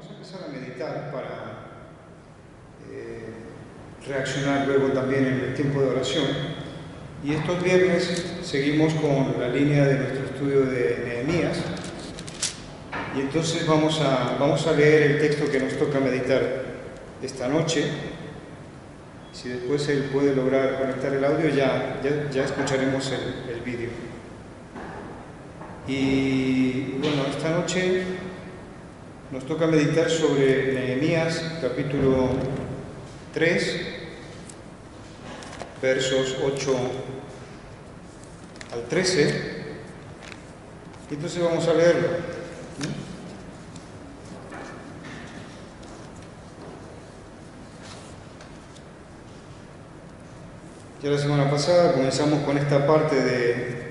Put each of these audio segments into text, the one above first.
Vamos a empezar a meditar para reaccionar luego también en el tiempo de oración. Y estos viernes seguimos con la línea de nuestro estudio de Nehemías. Y entonces vamos a leer el texto que nos toca meditar esta noche. Si después él puede lograr conectar el audio, ya escucharemos el vídeo. Y bueno, esta noche nos toca meditar sobre Nehemías, capítulo 3, versos 8 al 13. Y entonces vamos a leerlo. Ya la semana pasada comenzamos con esta parte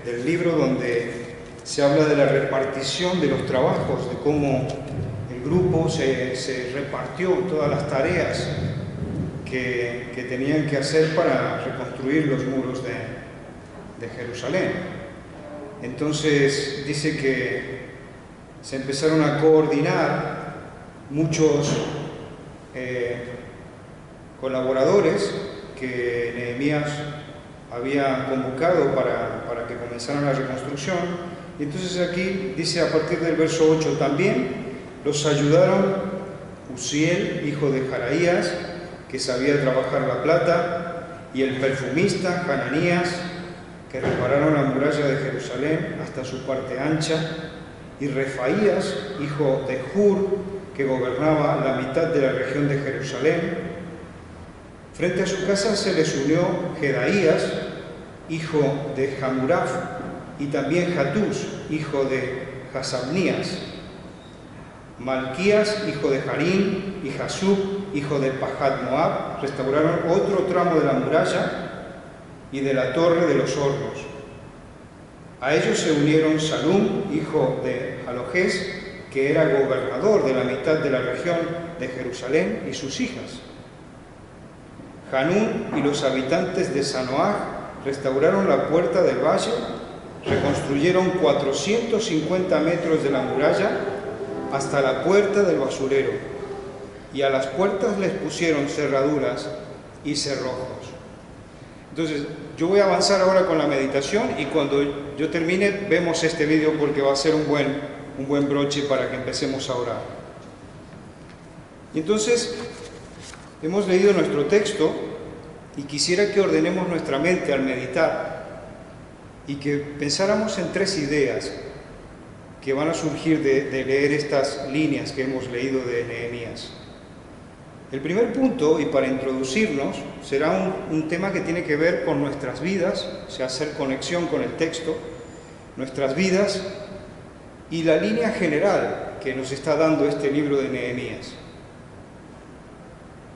del libro donde se habla de la repartición de los trabajos, de cómo el grupo se repartió todas las tareas que tenían que hacer para reconstruir los muros de Jerusalén. Entonces dice que se empezaron a coordinar muchos colaboradores que Nehemías había convocado para que comenzaran la reconstrucción. Y entonces aquí dice a partir del verso 8, también los ayudaron Uziel, hijo de Jaraías, que sabía trabajar la plata, y el perfumista Hananías, que repararon la muralla de Jerusalén hasta su parte ancha, y Refaías, hijo de Hur, que gobernaba la mitad de la región de Jerusalén. Frente a su casa se les unió Jedaías, hijo de Jamuraf, y también Hatús, hijo de Hasabnías. Malquías, hijo de Harín, y Jasub, hijo de Pahat Moab, restauraron otro tramo de la muralla y de la torre de los hornos. A ellos se unieron Salum, hijo de Jalojés, que era gobernador de la mitad de la región de Jerusalén, y sus hijas. Hanún y los habitantes de Sanoaj restauraron la puerta del valle, reconstruyeron 450 metros de la muralla hasta la puerta del basurero, y a las puertas les pusieron cerraduras y cerrojos. Entonces, yo voy a avanzar ahora con la meditación, y cuando yo termine vemos este vídeo porque va a ser un buen broche para que empecemos a orar. Y entonces, hemos leído nuestro texto y quisiera que ordenemos nuestra mente al meditar y que pensáramos en tres ideas que van a surgir de leer estas líneas que hemos leído de Nehemías. El primer punto, y para introducirnos, será un tema que tiene que ver con nuestras vidas, o sea, hacer conexión con el texto, nuestras vidas y la línea general que nos está dando este libro de Nehemías.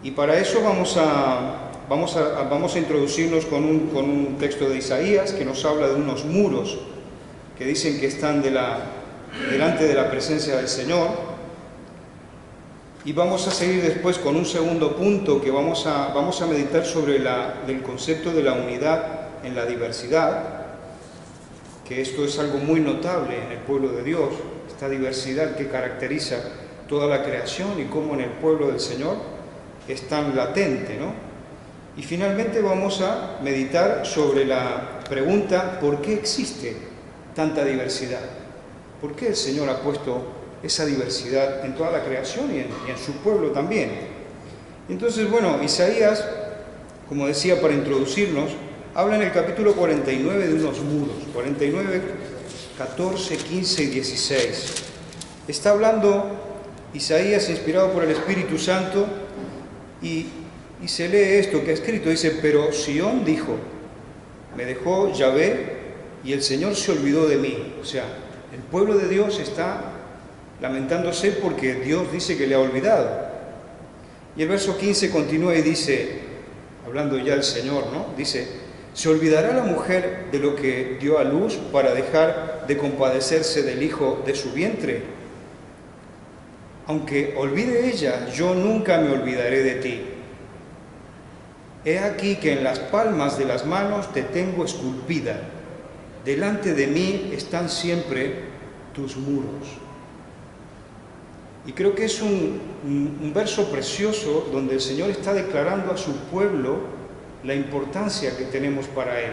Y para eso vamos a introducirnos con un texto de Isaías que nos habla de unos muros que dicen que están delante de la presencia del Señor. Y vamos a seguir después con un segundo punto que vamos a meditar sobre el concepto de la unidad en la diversidad, que esto es algo muy notable en el pueblo de Dios, esta diversidad que caracteriza toda la creación y cómo en el pueblo del Señor es tan latente, ¿no? Y finalmente vamos a meditar sobre la pregunta: ¿por qué existe tanta diversidad? ¿Por qué el Señor ha puesto esa diversidad en toda la creación y en su pueblo también? Entonces, bueno, Isaías, como decía para introducirnos, habla en el capítulo 49 de unos muros, 49, 14, 15 y 16. Está hablando Isaías inspirado por el Espíritu Santo y se lee esto que ha escrito, dice: pero Sión dijo, me dejó Yahvé y el Señor se olvidó de mí. O sea, el pueblo de Dios está lamentándose porque Dios dice que le ha olvidado. Y el verso 15 continúa y dice, hablando ya el Señor, ¿no? Dice: ¿se olvidará la mujer de lo que dio a luz para dejar de compadecerse del hijo de su vientre? Aunque olvide ella, yo nunca me olvidaré de ti. He aquí que en las palmas de las manos te tengo esculpida. Delante de mí están siempre tus muros. Y creo que es un verso precioso donde el Señor está declarando a su pueblo la importancia que tenemos para Él.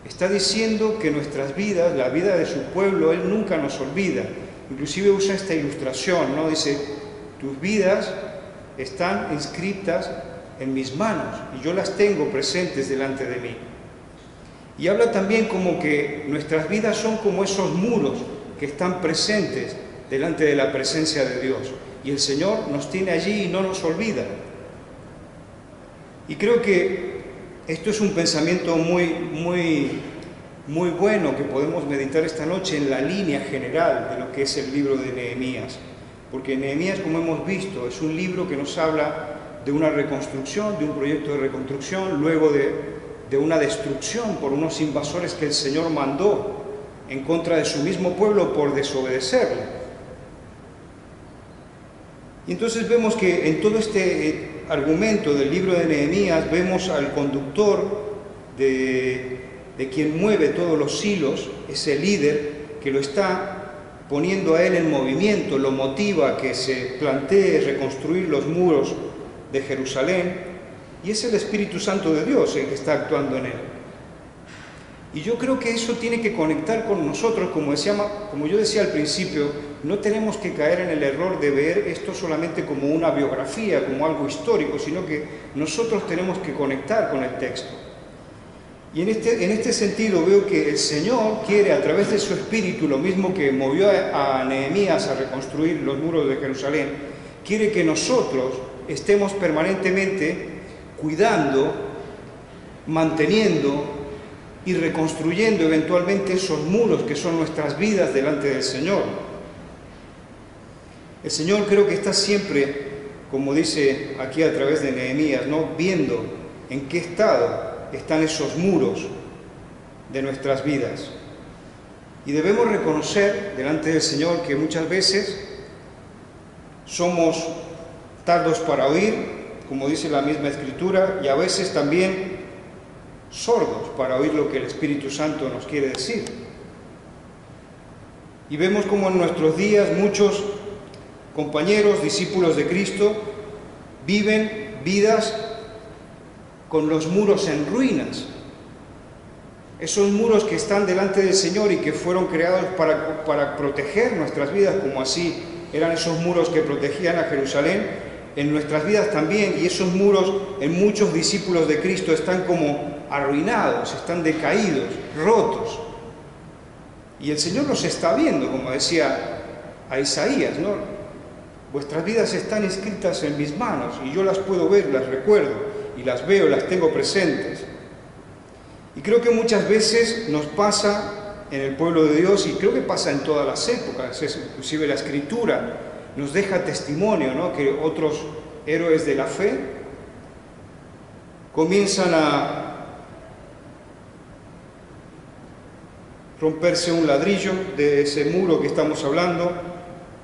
Está diciendo que nuestras vidas, la vida de su pueblo, Él nunca nos olvida. Inclusive usa esta ilustración, ¿no? Dice, tus vidas están inscritas en mis manos y yo las tengo presentes delante de mí. Y habla también como que nuestras vidas son como esos muros que están presentes delante de la presencia de Dios. Y el Señor nos tiene allí y no nos olvida. Y creo que esto es un pensamiento muy bueno que podemos meditar esta noche en la línea general de lo que es el libro de Nehemías. Porque Nehemías, como hemos visto, es un libro que nos habla de una reconstrucción, de un proyecto de reconstrucción, luego de una destrucción por unos invasores que el Señor mandó en contra de su mismo pueblo por desobedecerle. Y entonces vemos que en todo este argumento del libro de Nehemías vemos al conductor de quien mueve todos los hilos, ese líder que lo está poniendo a él en movimiento, lo motiva a que se plantee reconstruir los muros de Jerusalén, y es el Espíritu Santo de Dios el que está actuando en él. Y yo creo que eso tiene que conectar con nosotros, como yo decía al principio, no tenemos que caer en el error de ver esto solamente como una biografía, como algo histórico, sino que nosotros tenemos que conectar con el texto. Y en este sentido veo que el Señor quiere, a través de su Espíritu, lo mismo que movió a Nehemías a reconstruir los muros de Jerusalén, quiere que nosotros estemos permanentemente cuidando, manteniendo y reconstruyendo eventualmente esos muros que son nuestras vidas delante del Señor. El Señor creo que está siempre, como dice aquí a través de Nehemías, ¿no?, viendo en qué estado están esos muros de nuestras vidas. Y debemos reconocer delante del Señor que muchas veces somos tardos para oír, como dice la misma Escritura, y a veces también sordos para oír lo que el Espíritu Santo nos quiere decir. Y vemos como en nuestros días muchos compañeros, discípulos de Cristo, viven vidas con los muros en ruinas. Esos muros que están delante del Señor y que fueron creados para proteger nuestras vidas, como así eran esos muros que protegían a Jerusalén, en nuestras vidas también, y esos muros en muchos discípulos de Cristo están como arruinados, están decaídos, rotos. Y el Señor los está viendo, como decía a Isaías, ¿no? Vuestras vidas están escritas en mis manos y yo las puedo ver, las recuerdo y las veo, las tengo presentes. Y creo que muchas veces nos pasa en el pueblo de Dios, y creo que pasa en todas las épocas, inclusive la Escritura nos deja testimonio, ¿no?, que otros héroes de la fe comienzan a romperse un ladrillo de ese muro que estamos hablando,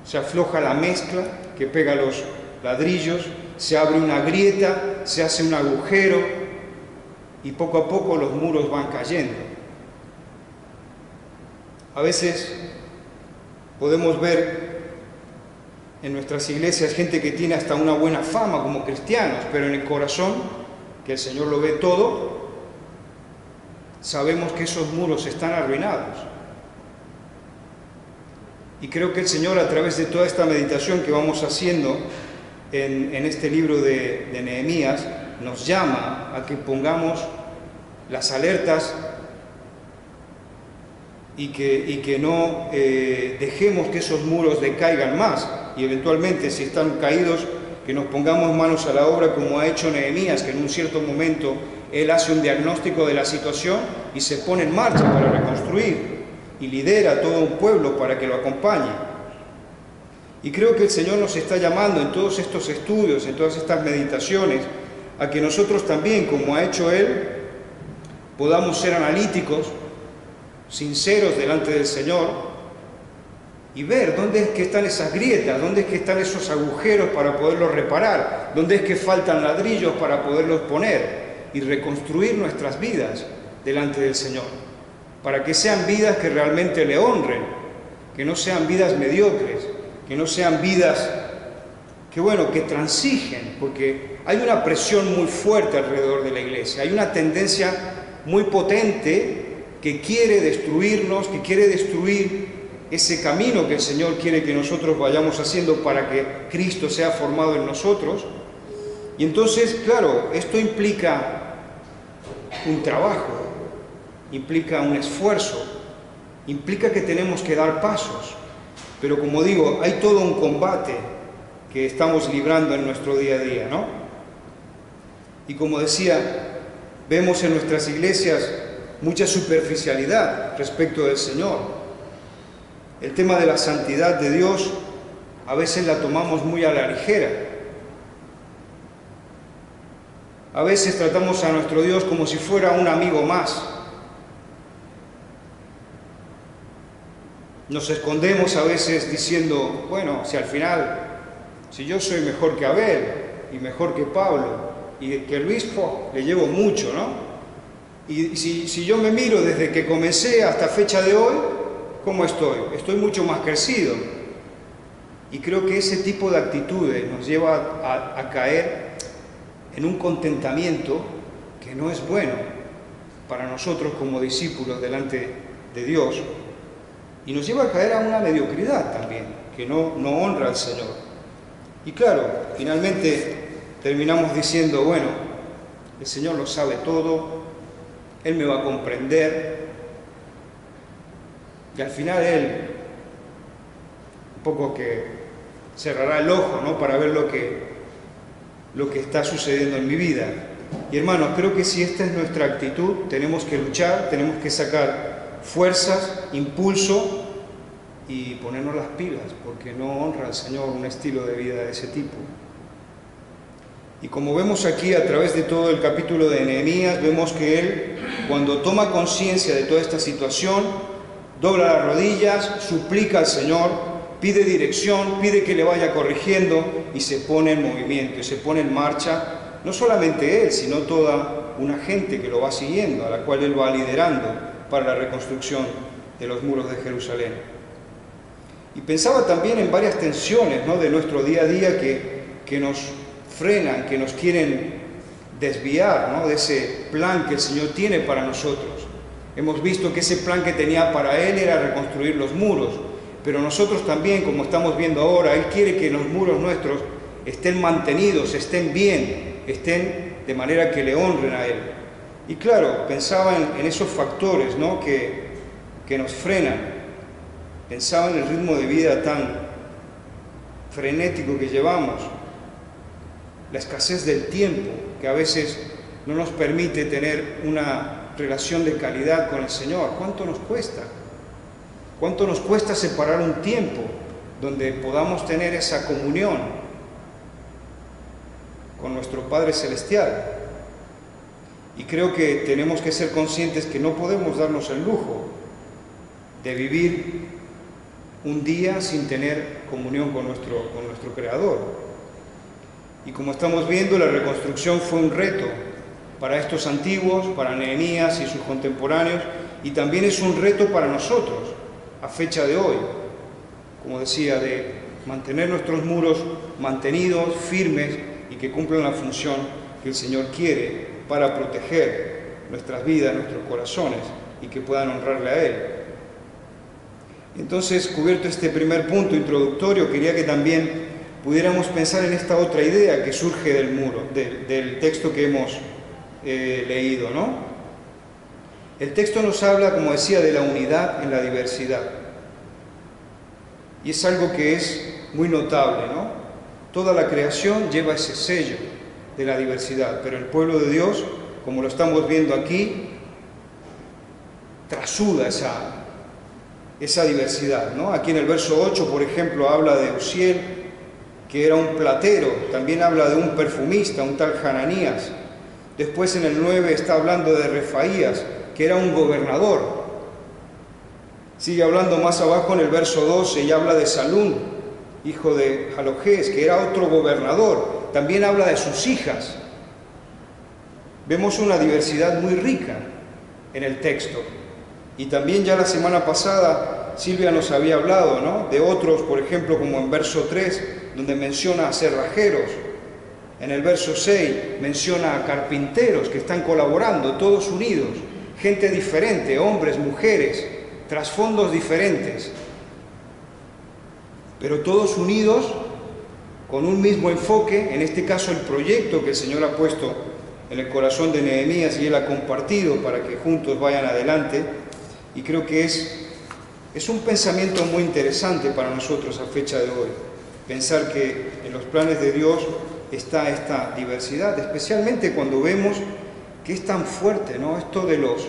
se afloja la mezcla que pega los ladrillos, se abre una grieta, se hace un agujero y poco a poco los muros van cayendo. A veces podemos ver en nuestras iglesias gente que tiene hasta una buena fama como cristianos, pero en el corazón, que el Señor lo ve todo, sabemos que esos muros están arruinados. Y creo que el Señor, a través de toda esta meditación que vamos haciendo en este libro de Nehemías, nos llama a que pongamos las alertas y que no dejemos que esos muros decaigan más, y eventualmente, si están caídos, que nos pongamos manos a la obra, como ha hecho Nehemías, que en un cierto momento él hace un diagnóstico de la situación y se pone en marcha para reconstruir, y lidera a todo un pueblo para que lo acompañe. Y creo que el Señor nos está llamando en todos estos estudios, en todas estas meditaciones, a que nosotros también, como ha hecho Él, podamos ser analíticos, sinceros delante del Señor, y ver dónde es que están esas grietas, dónde es que están esos agujeros para poderlos reparar, dónde es que faltan ladrillos para poderlos poner, y reconstruir nuestras vidas delante del Señor, para que sean vidas que realmente le honren, que no sean vidas mediocres, que no sean vidas que transigen, porque hay una presión muy fuerte alrededor de la iglesia, hay una tendencia muy potente que quiere destruirnos, que quiere destruir ese camino que el Señor quiere que nosotros vayamos haciendo para que Cristo sea formado en nosotros. Y entonces, claro, esto implica un trabajo, implica un esfuerzo, implica que tenemos que dar pasos. Pero como digo, hay todo un combate que estamos librando en nuestro día a día, ¿no? Y como decía, vemos en nuestras iglesias mucha superficialidad respecto del Señor. El tema de la santidad de Dios a veces la tomamos muy a la ligera. A veces tratamos a nuestro Dios como si fuera un amigo más. Nos escondemos a veces diciendo, bueno, si al final, si yo soy mejor que Abel y mejor que Pablo y que Luis, le llevo mucho, ¿no? Y si yo me miro desde que comencé hasta fecha de hoy, ¿cómo estoy? Estoy mucho más crecido. Y creo que ese tipo de actitudes nos lleva a caer en un contentamiento que no es bueno para nosotros como discípulos delante de Dios. Y nos lleva a caer a una mediocridad también, que no honra al Señor. Y claro, finalmente terminamos diciendo, bueno, el Señor lo sabe todo, Él me va a comprender, y al final Él un poco que cerrará el ojo, ¿no?, para ver lo que está sucediendo en mi vida. Y hermanos, creo que si esta es nuestra actitud, tenemos que luchar, tenemos que sacar fuerzas, impulso y ponernos las pilas, porque no honra al Señor un estilo de vida de ese tipo. Y como vemos aquí a través de todo el capítulo de Nehemías, vemos que él, cuando toma conciencia de toda esta situación, dobla las rodillas, suplica al Señor, pide dirección, pide que le vaya corrigiendo y se pone en movimiento, y se pone en marcha, no solamente él, sino toda una gente que lo va siguiendo, a la cual él va liderando para la reconstrucción de los muros de Jerusalén. Y pensaba también en varias tensiones, ¿no?, de nuestro día a día que nos frenan, que nos quieren desviar, ¿no?, de ese plan que el Señor tiene para nosotros. Hemos visto que ese plan que tenía para Él era reconstruir los muros, pero nosotros también, como estamos viendo ahora, Él quiere que los muros nuestros estén mantenidos, estén bien, estén de manera que le honren a Él. Y claro, pensaba en esos factores, ¿no?, que nos frenan. Pensaba en el ritmo de vida tan frenético que llevamos, la escasez del tiempo, que a veces no nos permite tener una relación de calidad con el Señor. ¿Cuánto nos cuesta? ¿Cuánto nos cuesta separar un tiempo donde podamos tener esa comunión con nuestro Padre Celestial? Y creo que tenemos que ser conscientes que no podemos darnos el lujo de vivir un día sin tener comunión con nuestro Creador. Y como estamos viendo, la reconstrucción fue un reto para estos antiguos, para Nehemías y sus contemporáneos, y también es un reto para nosotros, a fecha de hoy, como decía, de mantener nuestros muros mantenidos, firmes, y que cumplan la función que el Señor quiere para proteger nuestras vidas, nuestros corazones, y que puedan honrarle a Él. Entonces, cubierto este primer punto introductorio, quería que también pudiéramos pensar en esta otra idea que surge del muro, del texto que hemos leído, ¿no? El texto nos habla, como decía, de la unidad en la diversidad. Y es algo que es muy notable, ¿no? Toda la creación lleva ese sello de la diversidad, pero el pueblo de Dios, como lo estamos viendo aquí, trasuda esa diversidad, ¿no? Aquí en el verso 8, por ejemplo, habla de Uziel, que era un platero, también habla de un perfumista, un tal Hananías. Después en el 9 está hablando de Refaías, que era un gobernador. Sigue hablando más abajo en el verso 12 y habla de Salún, hijo de Jalojés, que era otro gobernador. También habla de sus hijas. Vemos una diversidad muy rica en el texto. Y también ya la semana pasada Silvia nos había hablado, ¿no?, de otros, por ejemplo, como en verso 3, donde menciona a cerrajeros. En el verso 6 menciona a carpinteros que están colaborando, todos unidos, gente diferente, hombres, mujeres, trasfondos diferentes, pero todos unidos con un mismo enfoque, en este caso el proyecto que el Señor ha puesto en el corazón de Nehemías y Él ha compartido para que juntos vayan adelante. Y creo que es un pensamiento muy interesante para nosotros a fecha de hoy, pensar que en los planes de Dios está esta diversidad, especialmente cuando vemos que es tan fuerte, ¿no?, esto de los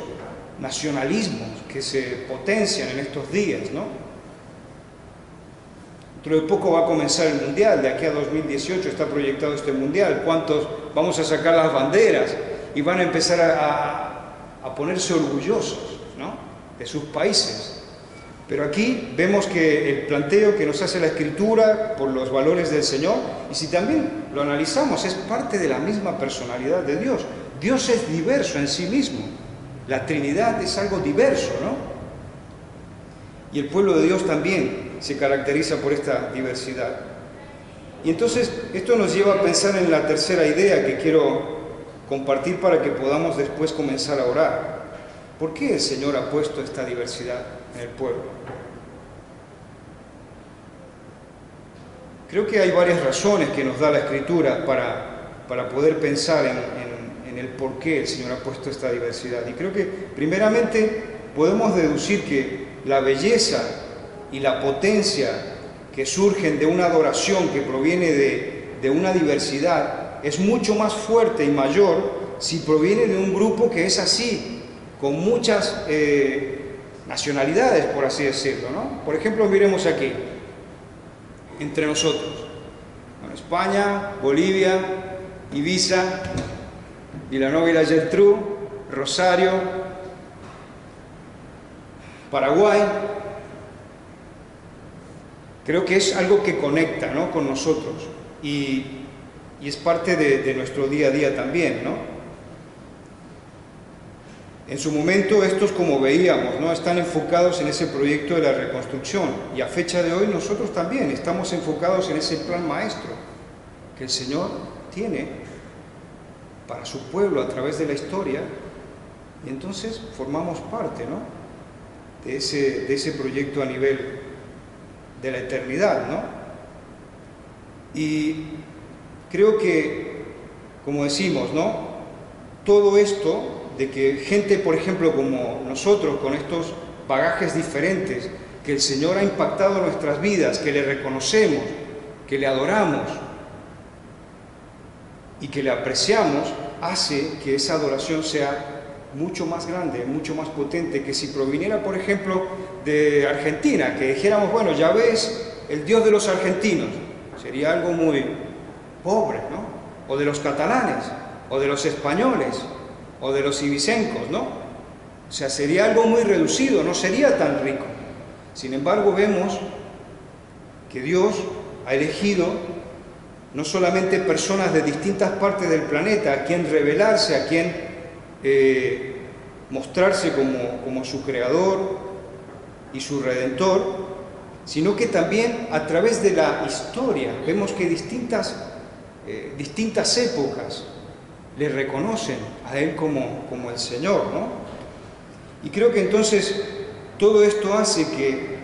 nacionalismos que se potencian en estos días, ¿no? Dentro de poco va a comenzar el Mundial, de aquí a 2018 está proyectado este Mundial. ¿Cuántos vamos a sacar las banderas y van a empezar a ponerse orgullosos, ¿no?, de sus países? Pero aquí vemos que el planteo que nos hace la Escritura por los valores del Señor, y si también lo analizamos, es parte de la misma personalidad de Dios. Dios es diverso en sí mismo. La Trinidad es algo diverso, ¿no? Y el pueblo de Dios también se caracteriza por esta diversidad. Y entonces esto nos lleva a pensar en la tercera idea que quiero compartir para que podamos después comenzar a orar. ¿Por qué el Señor ha puesto esta diversidad en el pueblo? Creo que hay varias razones que nos da la Escritura para poder pensar en el por qué el Señor ha puesto esta diversidad. Y creo que primeramente podemos deducir que la belleza y la potencia que surgen de una adoración que proviene de una diversidad es mucho más fuerte y mayor si proviene de un grupo que es así, con muchas nacionalidades, por así decirlo, ¿no? Por ejemplo, miremos aquí, entre nosotros, bueno, España, Bolivia, Ibiza, Vilanova y la Geltrú, Rosario, Paraguay. Creo que es algo que conecta, ¿no?, con nosotros y es parte de nuestro día a día también, ¿no? En su momento estos, como veíamos, ¿no?, están enfocados en ese proyecto de la reconstrucción, y a fecha de hoy nosotros también estamos enfocados en ese plan maestro que el Señor tiene para su pueblo a través de la historia, y entonces formamos parte, ¿no?, de ese proyecto a nivel de la eternidad, ¿no? Y creo que, como decimos, ¿no?, todo esto de que gente, por ejemplo, como nosotros, con estos bagajes diferentes, que el Señor ha impactado en nuestras vidas, que le reconocemos, que le adoramos y que le apreciamos, hace que esa adoración sea mucho más grande, mucho más potente que si proviniera, por ejemplo, de Argentina, que dijéramos, bueno, ya ves, el Dios de los argentinos, sería algo muy pobre, ¿no? O de los catalanes, o de los españoles, o de los ibicencos, ¿no? O sea, sería algo muy reducido, no sería tan rico. Sin embargo, vemos que Dios ha elegido no solamente personas de distintas partes del planeta a quien revelarse, a quien mostrarse como su creador y su redentor, sino que también a través de la historia vemos que distintas épocas le reconocen a Él como el Señor, ¿no? Y creo que entonces todo esto hace que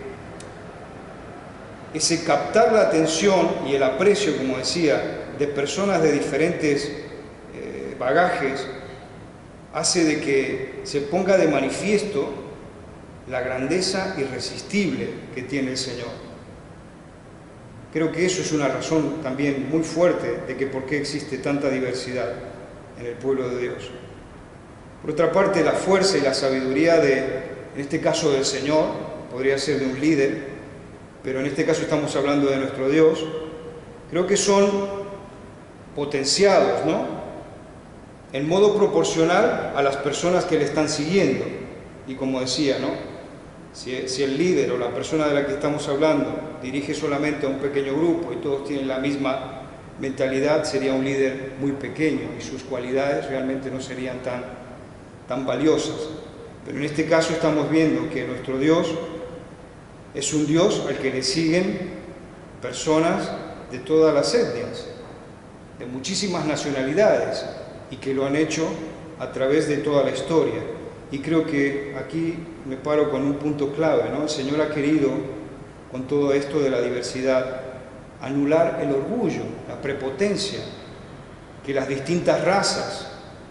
ese captar la atención y el aprecio, como decía, de personas de diferentes bagajes, hace de que se ponga de manifiesto la grandeza irresistible que tiene el Señor. Creo que eso es una razón también muy fuerte de que por qué existe tanta diversidad en el pueblo de Dios. Por otra parte, la fuerza y la sabiduría en este caso del Señor, podría ser de un líder, pero en este caso estamos hablando de nuestro Dios, creo que son potenciados, ¿no?, en modo proporcional a las personas que le están siguiendo. Y como decía, ¿no?, si el líder o la persona de la que estamos hablando dirige solamente a un pequeño grupo y todos tienen la misma mentalidad, sería un líder muy pequeño y sus cualidades realmente no serían tan valiosas. Pero en este caso estamos viendo que nuestro Dios Es un Dios al que le siguen personas de todas las etnias, de muchísimas nacionalidades, y que lo han hecho a través de toda la historia. Y creo que aquí me paro con un punto clave, ¿no? El Señor ha querido, con todo esto de la diversidad, anular el orgullo, la prepotencia que las distintas razas,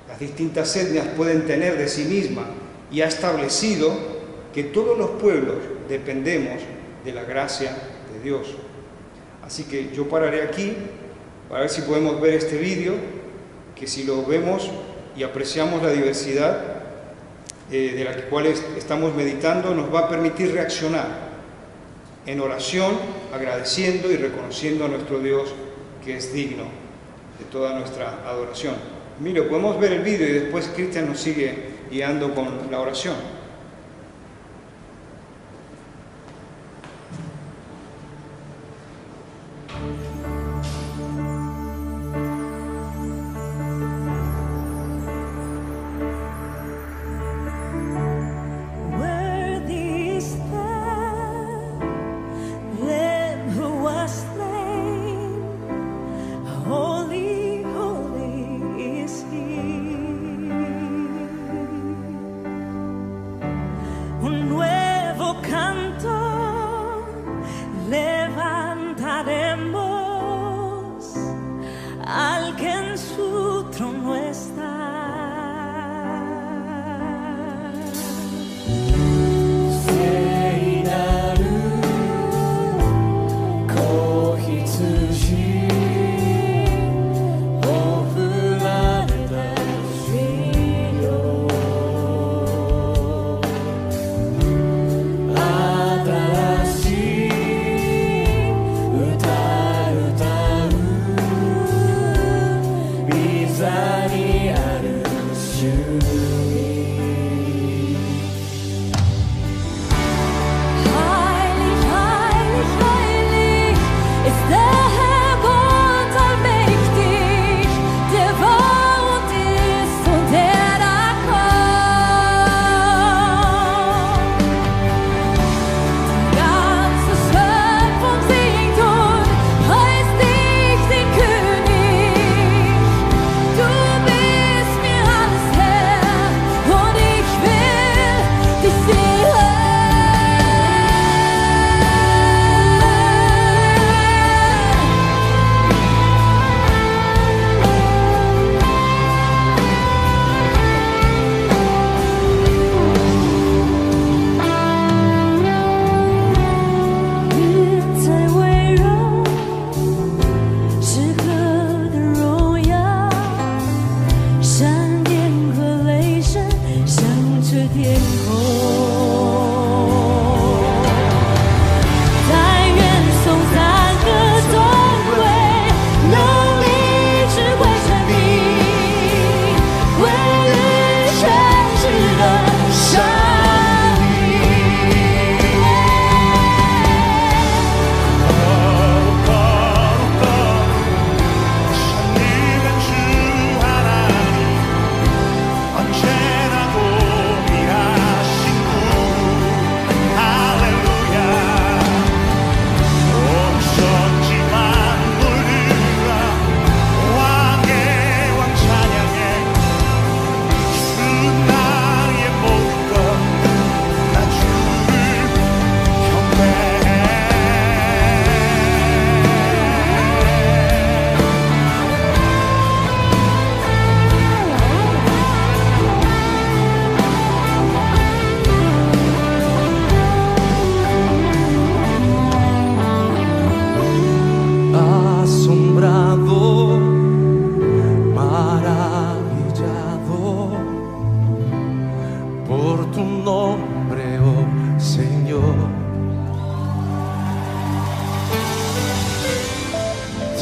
las distintas etnias pueden tener de sí mismas, y ha establecido que todos los pueblos dependemos de la gracia de Dios. Así que yo pararé aquí para ver si podemos ver este vídeo, que si lo vemos y apreciamos la diversidad de la cual estamos meditando, nos va a permitir reaccionar en oración, agradeciendo y reconociendo a nuestro Dios, que es digno de toda nuestra adoración. Mire, podemos ver el vídeo y después Cristian nos sigue guiando con la oración.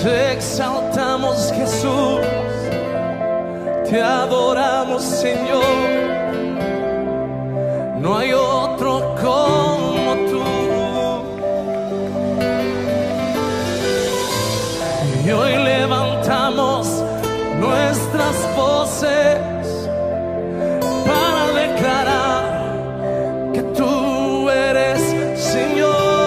Te exaltamos, Jesús, te adoramos, Señor. No hay otro como tú. Y hoy levantamos nuestras voces para declarar que tú eres Señor.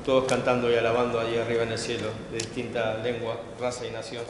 todos cantando y alabando allí arriba en el cielo, de distinta lengua, raza y nación.